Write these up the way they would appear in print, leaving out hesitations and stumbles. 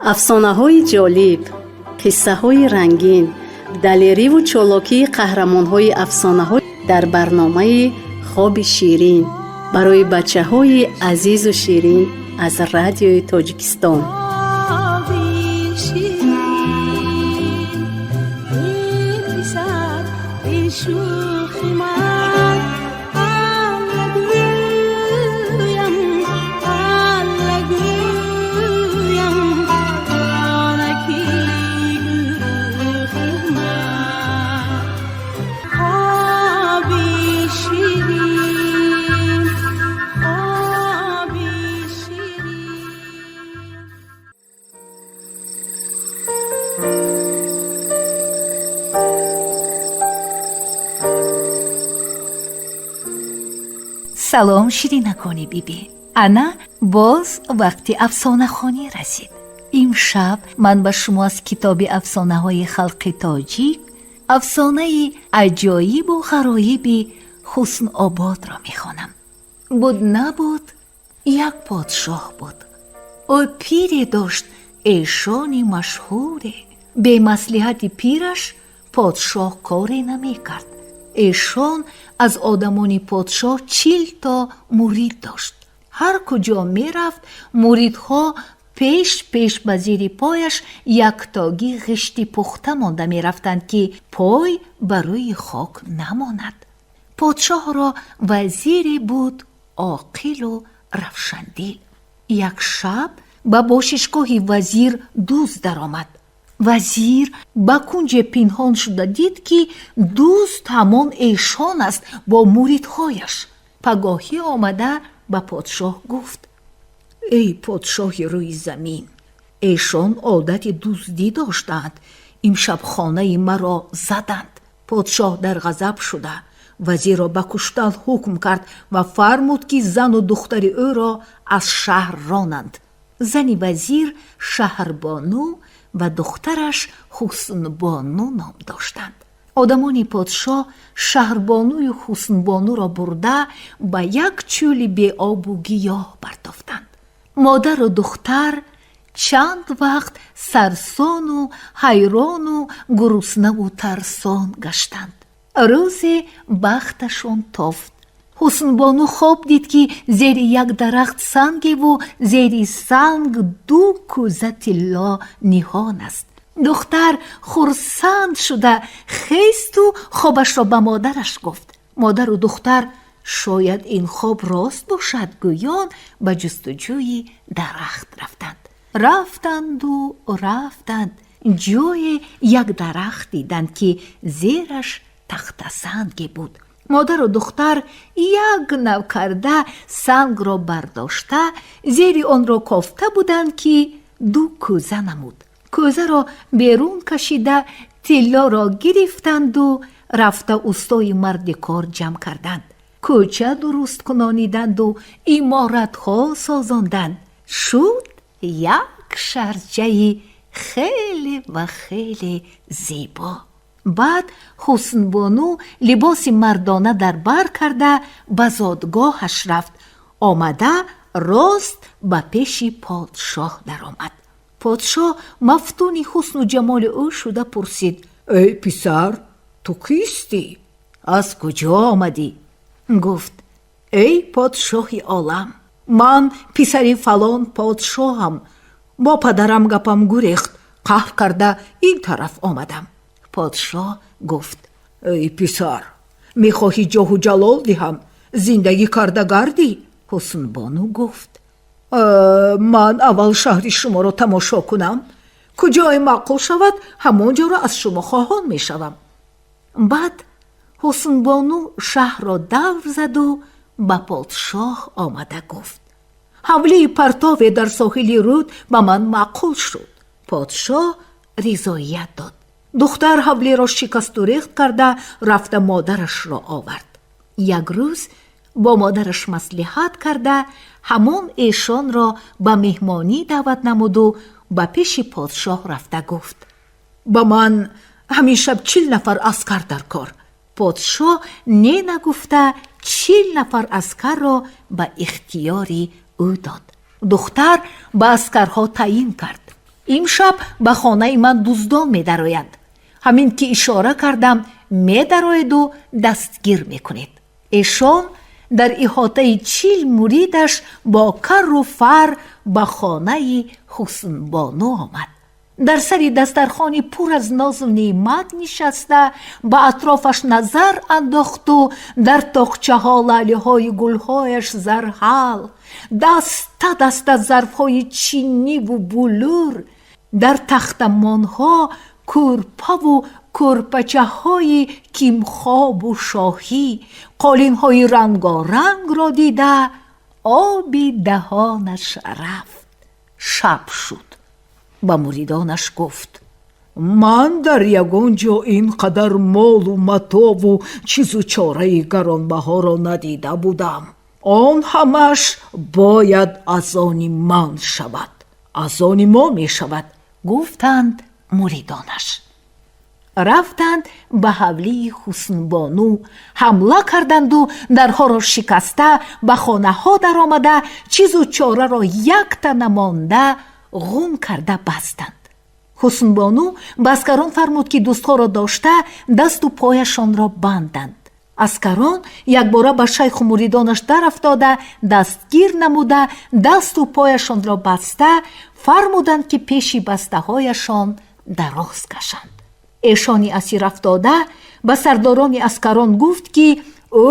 افسانه‌های جالب، قصه‌های رنگین، دلیری و چالاکی قهرمان‌های افسانه‌ها در برنامه خواب شیرین برای بچه‌های عزیز و شیرین از رادیوی تاجیکستان. салом ширинакони бибӣ. ана боз вақти афсонахонӣ расид. имшаб ман ба шумо аз китоби афсонаҳои халқи тоҷик афсонаи аҷоибу ғароиби ҳуснободро мехонам. буд набуд, як подшоҳ буд. ӯ пире дошт, эшони машҳуре. бемаслиҳати пираш подшоҳ коре намекард. эшон аз одамони подшоҳ 40 то мурид дошт. ҳар куҷо мерафт, муридҳо пеш ба зири пояш яктогӣ ғишти пухта монда мерафтанд, ки пой ба рӯи хок намонад. подшоҳро вазире буд оқилу равшандил. як шаб ба бошишгоҳи вазир дӯст даромад. вазир ба кунҷе пинҳон шуда дид, ки дӯст ҳамон эшон аст бо муридҳояш. пагоҳӣ омада ба подшоҳ гуфт: эй подшоҳи рӯи замин, эшон одати дуздӣ доштанд. имшаб хонаи маро заданд. подшоҳ дар ғазаб шуда вазирро ба куштан ҳукм кард ва фармуд, ки зану духтари ӯро аз шаҳр ронанд. зани вазир шаҳрбону ва духтараш ҳуснбону ном доштанд. одамони подшоҳ шаҳрбоную ҳуснбонуро бурда ба як чӯли беобу гиёҳ партофтанд. модару духтар чанд вақт сарсону ҳайрону гуруснаву тарсон гаштанд. рӯзе бахташон тофт. ҳуснбону хоб дид, ки зери як дарахт сангеву зери санг 2 кӯза тилло ниҳон аст. духтар хурсанд шуда хесту хобашро ба модараш гуфт. модару духтар шояд ин хоб рост бошад гӯён ба ҷустуҷӯи дарахт рафтанду рафтанд. ҷое як дарахт диданд, ки зераш тахтасанге буд. модару духтар як нав карда сангро бардошта зери онро кофта буданд, ки 2 кӯза намуд. кӯзаро берун кашида тиллоро гирифтанду рафта устои марди кор ҷамъ карданд. кӯча дуруст кунониданду иморатҳо созонданд. шуд як шаҳрчаи хеле ва хеле зебо. баъд ҳуснбону либоси мардона дар бар карда ба зодгоҳаш рафт. омада рост ба пеши подшоҳ даромад. подшоҳ мафтуни ҳусну ҷамоли ӯ шуда пурсид: эй писар, ту кистӣ? аз куҷо омадӣ? гуфт: эй подшоҳи олам, ман писари фалон подшоҳам. бо падарам гапам гурехт, қаҳр карда ин тараф омадам. подшоҳ гуфт: эй писар, мехоҳӣ ҷоҳу ҷалол диҳам, зиндагӣ карда гардӣ? ҳуснбону гуфт: ман аввал шаҳри шуморо тамошо кунам. куҷое маъқул шавад, ҳамон ҷоро аз шумо хоҳон мешавам. баъд ҳуснбону шаҳрро давр заду ба подшоҳ омада гуфт: ҳавлии партове дар соҳили руд ба ман маъқул шуд. подшоҳ ризоият дод. духтар ҳавлиро шикасту рехт карда рафта модарашро овард. як рӯз бо модараш маслиҳат карда ҳамон эшонро ба меҳмонӣ даъват намуду ба пеши подшоҳ рафта гуфт: ба ман ҳамин шаб 40 нафар аскар дар кор. подшоҳ не нагуфта 40 нафар аскарро ба ихтиёри ӯ дод. духтар ба аскарҳо таъин кард. имшаб ба хонаи ман дуздон медароянд. ҳамин ки ишора кардам медароеду дастгир мекунед. эшон дар иҳотаи 40 муридаш бо карру фар ба хонаи Ҳуснбону омад. дар сари дастархони пур аз нозу неъмат нишаста ба атрофаш назар андохту дар тоқчаҳо лаълиҳои гулҳояш зарҳал, даста даста зарфҳои чинниву булур, дар тахтамонҳо кӯрпаву кӯрпачаҳои кимхобу шоҳӣ, қолинҳои рангоранкро дида обидаҳонаш рафт. шаб шуд. ба муридонаш гуфт: ман дар ягон ҷо ин қадар молу матову чизу чораи гаронбаҳоро надида будам. он ҳамаш бояд аз они ман шавад. аз они мо мешавад, гуфтанд муридонаш. рафтанд ба ҳавлии Ҳуснбону, ҳамла карданду дарҳоро шикаста ба хонаҳо даромада чизу чораро якта намонда ғун карда бастанд. ҳуснбону ба аскарон фармуд ки дӯстҳоро дошта дасту пояшонро банданд. аскарон якбора ба шайху муридонаш дарафтода дастгир намуда дасту пояшонро баста фармуданд ки пеши бастаҳояшон дароз кашанд. эшони асирафтода ба сардорони аскарон гуфт ки ӯ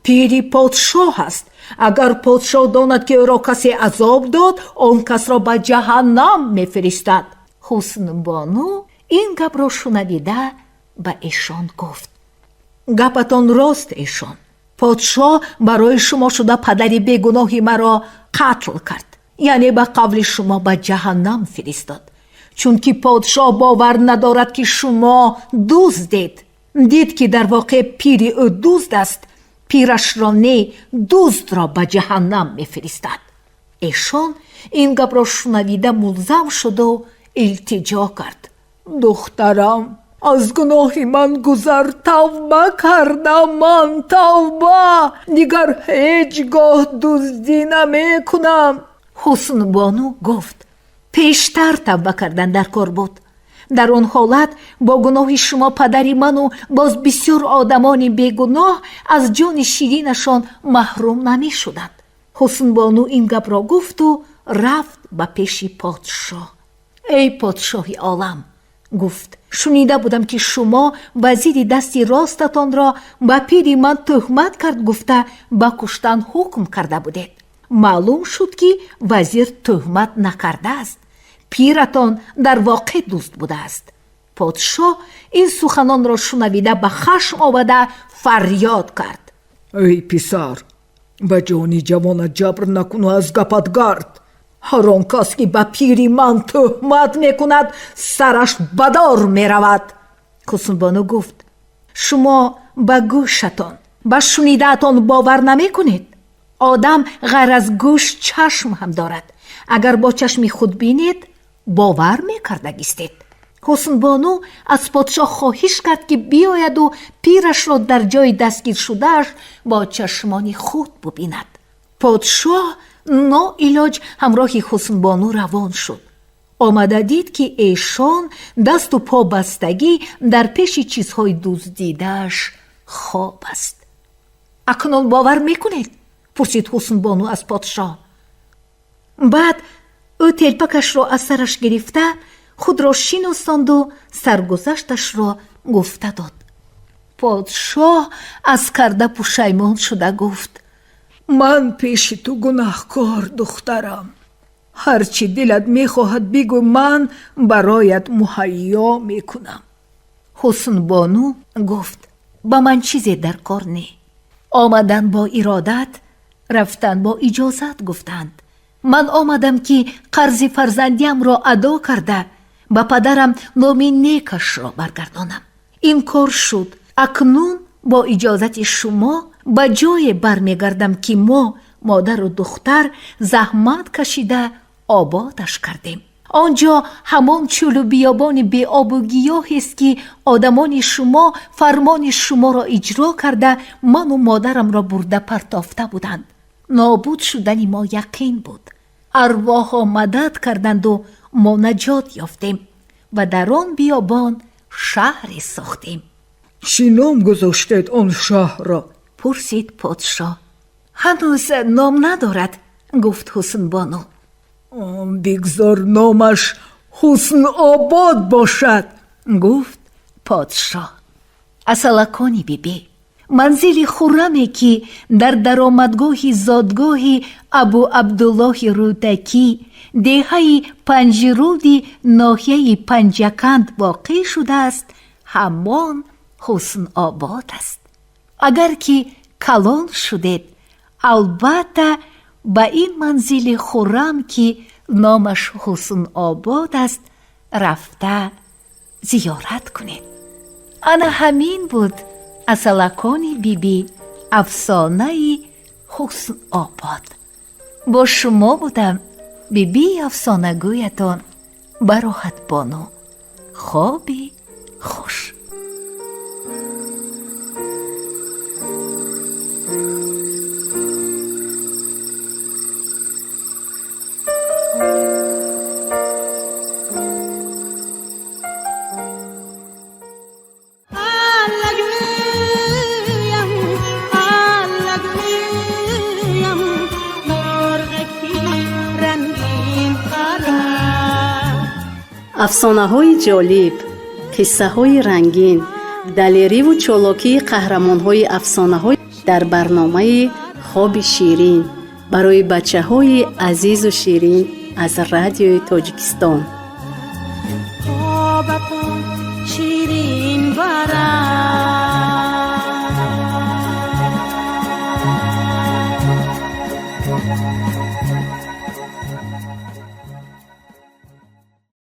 пири подшоҳ аст. агар подшоҳ донад ки ӯро касе азоб дод, он касро ба ҷаҳаннам мефиристад. ҳуснбону ин гапро шунавида ба эшон гуфт: гапатон рост эшон. подшоҳ барои шумо шуда падари бегуноҳи маро қатл кард, яъне ба қавли шумо ба ҷаҳаннам фиристод. чунки подшоҳ бовар надорад ки шумо дуздед. дид ки дар воқеъ пири ӯ дузд аст, пирашро не, дуздро ба ҷаҳаннам мефиристад. эшон ин гапро шунавида мулзам шуду илтиҷо кард: духтарам, аз гуноҳи ман гузар, тавба кардам ман, тавба, дигар ҳеҷ гоҳ дуздӣ намекунам. ҳуснбону гуфт: пештар тавба кардан дар кор буд. дар он ҳолат бо гуноҳи шумо падари ману боз бисёр одамони бегуноҳ аз ҷони ширинашон маҳрум намешуданд. ҳуснбону ин гапро гуфту рафт ба пеши подшоҳ. эй подшоҳи олам, гуфт, шунида будам ки шумо вазири дасти ростатонро ба пири ман тӯҳмат кард гуфта ба куштан ҳукм карда будед. маълум шуд ки вазир тӯҳмат накардааст. пиратон дар воқеъ дузд будааст. подшоҳ ин суханонро шунавида ба хашм омада фарёд кард: эй писар, ба ҷони ҷавонат ҷабр накуну, аз гапат гард. ҳар он кас ки ба пири ман тӯҳмат мекунад, сараш ба дор меравад. ҳуснбону гуфт: шумо ба гӯшатон, ба шунидаатон бовар намекунед? одам ғайр аз гӯш чашм ҳам дорад. агар бо чашми худ бинед, бовар мекардагистед. ҳуснбону аз подшоҳ хоҳиш кард ки биёяду пирашро дар ҷои дастгир шудааш бо чашмони худ бубинад. подшоҳ ноилоҷ ҳамроҳи ҳуснбону равон шуд. омада дид ки эшон дасту по бастагӣ дар пеши чизҳои дуздидааш хоб аст. акнун бовар мекунед? пурсид ҳуснбону аз подшоҳ. баъд ӯ телпакашро аз сараш гирифта худро шиносонду саргузашташро гуфта дод. подшоҳ аз карда пушаймон шуда гуфт: ман пеши ту гунаҳкор духтарам. ҳарчи дилат мехоҳад бигӯ, ман бароят муҳайё мекунам. ҳуснбону гуфт: ба ман чизе дар кор не. омадан бо иродат, рафтан бо иҷозат гуфтанд. ман омадам ки қарзи фарзандиамро адо карда ба падарам номи некашро баргардонам. ин кор шуд. акнун бо иҷозати шумо ба ҷое бармегардам ки мо модару духтар заҳмат кашида ободаш кардем. он ҷо ҳамон чӯлу биёбони беобу гиёҳест ки одамони шумо фармони шуморо иҷро карда ману модарамро бурда партофта буданд. нобуд шудани мо яқин буд. арвоҳҳо мадад карданду ما نجات یافتیم و در آن بیابان شهری ساختیم. چی نام گذاشتید آن شهر را؟ پرسید پادشاه. هنوز نام ندارد، گفت حسن بانو. بگذار نامش حسن آباد باشد، گفت پادشاه. اصلکانی بیبی، منزل خرمی که در درآمدگاه زادگاه ابو عبدالله رودکی دهه پنجرودی ناحیه پنجکند واقع شده است، همان حسن آباد است. اگر که کلان شدید، البته به این منزل خرم که نامش حسن آباد است رفته زیارت کنید. انا همین بود اصلکانی بیبی، افسانه حسن آباد. با شما بودم بیبی افسانه گویتان براحت بانو. خوابی خوش. افسانه‌های جالب، قصه‌های رنگین، دلیری و چالاکی قهرمان‌های افسانه‌های در برنامه خواب شیرین برای بچه‌های عزیز و شیرین از رادیوی تاجیکستان. خوابتون شیرین برام